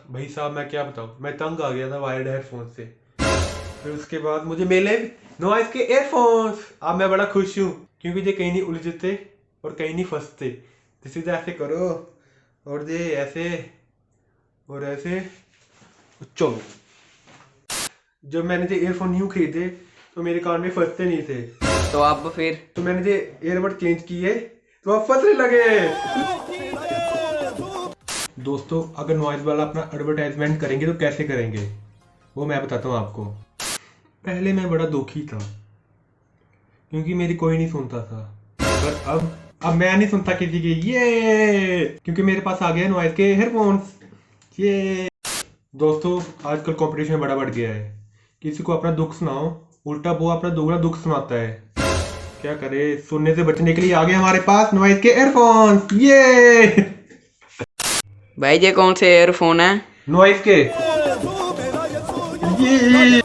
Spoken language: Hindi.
भाई साहब मैं क्या बताऊँ, मैं तंग आ गया था वायर्ड हेडफोन से। फिर उसके बाद मुझे मिले नॉइस के एयरफोन्स। अब मैं बड़ा खुश हूँ क्योंकि ये कहीं नहीं उलझते और कहीं नहीं फंसते। तो सीधा ऐसे करो और ये ऐसे और ऐसे। चलो, जब मैंने ये ईयरफोन न्यू खरीदे तो मेरे कान में फंसते नहीं थे, तो अब फिर तो मैंने ये ईयरबड चेंज किए तो अब फंसने लगे। दोस्तों, अगर नॉइज वाला अपना एडवर्टाइजमेंट करेंगे तो कैसे करेंगे वो मैं बताता हूँ आपको। पहले मैं बड़ा दुखी था क्योंकि मेरी कोई नहीं सुनता था, पर अब मैं नहीं सुनता किसी की, ये क्योंकि मेरे पास आ गया नॉइज के हेडफोन्स। ये दोस्तों, आजकल कंपटीशन बड़ा बढ़ गया है। किसी को अपना दुख सुनाओ, उल्टा वो अपना दोगुना दुख सुनाता है। क्या करे, सुनने से बचने के लिए आ गए हमारे पास नॉइज के एयरफोन्स। ये भाई ये कौन से एयरफोन है? नॉइज के, ये